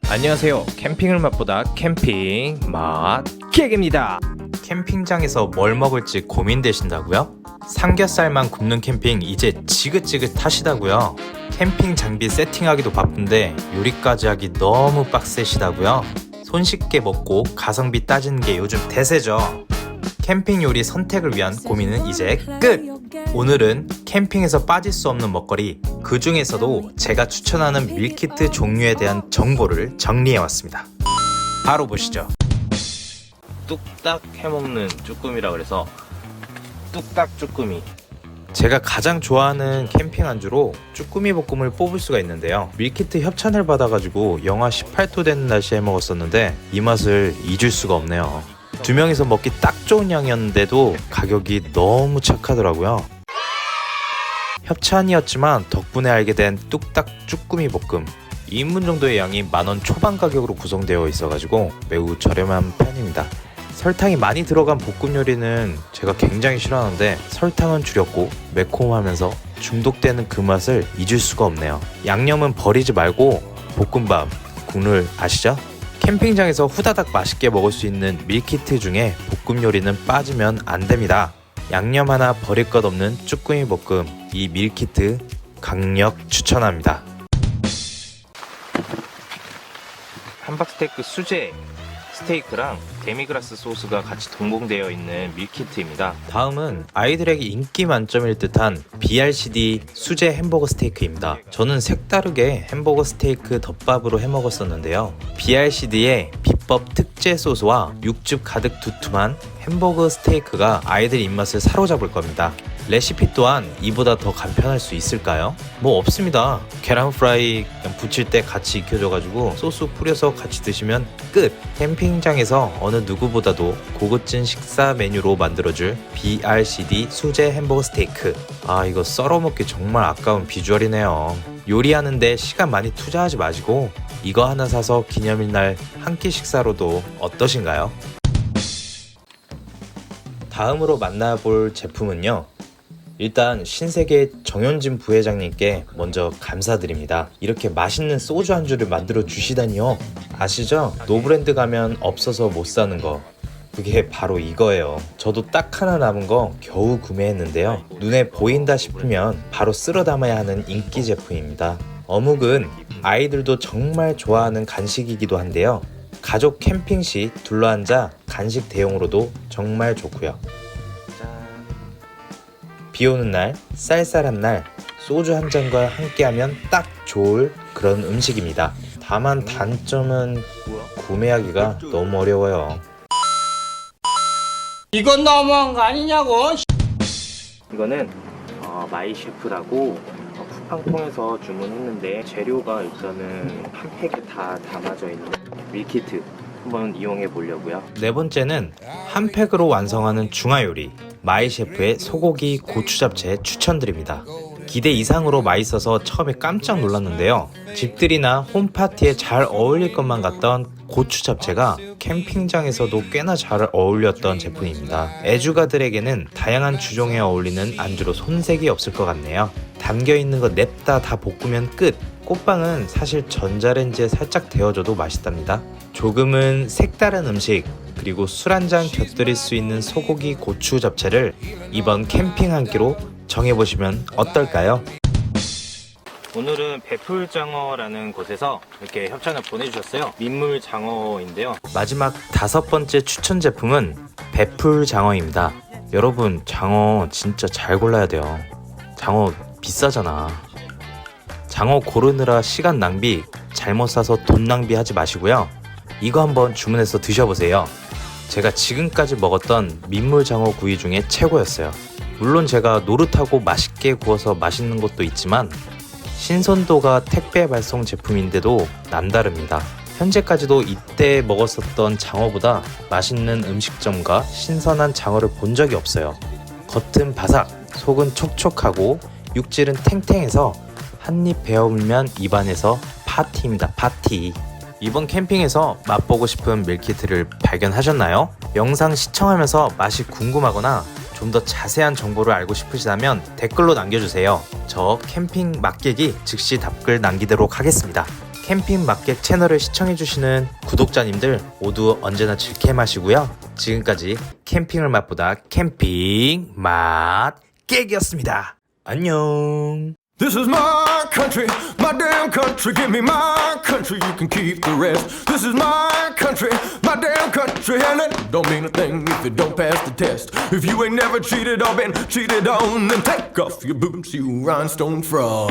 안녕하세요. 캠핑을 맛보다 캠핑 맛 기획입니다. 캠핑장에서 뭘 먹을지 고민되신다고요? 삼겹살만 굽는 캠핑 이제 지긋지긋하시다고요? 캠핑 장비 세팅하기도 바쁜데 요리까지 하기 너무 빡세시다고요? 손쉽게 먹고 가성비 따지는 게 요즘 대세죠. 캠핑 요리 선택을 위한 고민은 이제 끝! 오늘은 캠핑에서 빠질 수 없는 먹거리, 그 중에서도 제가 추천하는 밀키트 종류에 대한 정보를 정리해왔습니다. 바로 보시죠. 뚝딱 해먹는 쭈꾸미라 그래서 뚝딱 쭈꾸미. 제가 가장 좋아하는 캠핑 안주로 쭈꾸미 볶음을 뽑을 수가 있는데요. 밀키트 협찬을 받아가지고 영하 18도 되는 날씨에 먹었었는데 이 맛을 잊을 수가 없네요. 두 명이서 먹기 딱 좋은 양이었는데도 가격이 너무 착하더라고요. 협찬이었지만 덕분에 알게 된 뚝딱 쭈꾸미 볶음. 2인분 정도의 양이 만원 초반 가격으로 구성되어 있어가지고 매우 저렴한 편입니다. 설탕이 많이 들어간 볶음 요리는 제가 굉장히 싫어하는데 설탕은 줄였고 매콤하면서 중독되는 그 맛을 잊을 수가 없네요. 양념은 버리지 말고 볶음밥, 국물 아시죠? 캠핑장에서 후다닥 맛있게 먹을 수 있는 밀키트 중에 볶음 요리는 빠지면 안 됩니다. 양념 하나 버릴 것 없는 쭈꾸미 볶음, 이 밀키트 강력 추천합니다. 함박스테이크 수제 스테이크랑 데미그라스 소스가 같이 동봉되어 있는 밀키트입니다. 다음은 아이들에게 인기 만점일 듯한 BRCD 수제 햄버거 스테이크입니다. 저는 색다르게 햄버거 스테이크 덮밥으로 해먹었었는데요. BRCD의 비법 특제 소스와 육즙 가득 두툼한 햄버거 스테이크가 아이들 입맛을 사로잡을 겁니다. 레시피 또한 이보다 더 간편할 수 있을까요? 뭐 없습니다. 계란 프라이 그냥 부칠 때 같이 익혀줘가지고 소스 뿌려서 같이 드시면 끝! 캠핑장에서 어느 누구보다도 고급진 식사 메뉴로 만들어줄 BRCD 수제 햄버거 스테이크. 이거 썰어먹기 정말 아까운 비주얼이네요. 요리하는데 시간 많이 투자하지 마시고 이거 하나 사서 기념일 날 한 끼 식사로도 어떠신가요? 다음으로 만나볼 제품은요, 일단 신세계 정현진 부회장님께 먼저 감사드립니다. 이렇게 맛있는 소주 안주를 만들어 주시다니요. 아시죠? 노브랜드 가면 없어서 못 사는 거, 그게 바로 이거예요. 저도 딱 하나 남은 거 겨우 구매했는데요. 눈에 보인다 싶으면 바로 쓸어 담아야 하는 인기 제품입니다. 어묵은 아이들도 정말 좋아하는 간식이기도 한데요. 가족 캠핑 시 둘러앉아 간식 대용으로도 정말 좋고요. 비 오는 날, 쌀쌀한 날, 소주 한 잔과 함께하면 딱 좋을 그런 음식입니다. 다만 단점은 구매하기가 너무 어려워요. 이건 너무한 거 아니냐고. 이거는 마이셰프라고 쿠팡 통해서 주문했는데 재료가 일단은 한 팩에 다 담아져 있는 밀키트 한번 이용해 보려고요. 네 번째는 한 팩으로 완성하는 중화요리, 마이셰프의 소고기 고추 잡채 추천드립니다. 기대 이상으로 맛있어서 처음에 깜짝 놀랐는데요. 집들이나 홈파티에 잘 어울릴 것만 같던 고추 잡채가 캠핑장에서도 꽤나 잘 어울렸던 제품입니다. 애주가들에게는 다양한 주종에 어울리는 안주로 손색이 없을 것 같네요. 담겨있는 거 냅다 다 볶으면 끝! 꽃빵은 사실 전자레인지에 살짝 데워줘도 맛있답니다. 조금은 색다른 음식, 그리고 술 한잔 곁들일 수 있는 소고기 고추 잡채를 이번 캠핑 한 끼로 정해보시면 어떨까요? 오늘은 배풀장어라는 곳에서 이렇게 협찬을 보내주셨어요. 민물장어인데요. 마지막 5번째 추천 제품은 배풀장어입니다. 여러분, 장어 진짜 잘 골라야 돼요. 장어 비싸잖아. 장어 고르느라 시간 낭비, 잘못 사서 돈 낭비하지 마시고요. 이거 한번 주문해서 드셔보세요. 제가 지금까지 먹었던 민물장어 구이 중에 최고였어요. 물론 제가 노릇하고 맛있게 구워서 맛있는 것도 있지만 신선도가 택배 발송 제품인데도 남다릅니다. 현재까지도 이때 먹었었던 장어보다 맛있는 음식점과 신선한 장어를 본 적이 없어요. 겉은 바삭, 속은 촉촉하고 육질은 탱탱해서 한입 베어물면 입안에서 파티입니다. 파티. 이번 캠핑에서 맛보고 싶은 밀키트를 발견하셨나요? 영상 시청하면서 맛이 궁금하거나 좀 더 자세한 정보를 알고 싶으시다면 댓글로 남겨주세요. 저 캠핑 맛객이 즉시 답글 남기도록 하겠습니다. 캠핑 마켓 채널을 시청해주시는 구독자님들 모두 언제나 즐게 마시고요. 지금까지 캠핑을 맛보다 캠핑 맛 깨기였습니다. 안녕. This is my country, my damn country. Give me my country, you can keep the rest. This is my country, my damn country. And it don't mean a thing if you don't pass the test. If you ain't never cheated or been cheated on, then take off your boots, you rhinestone frog.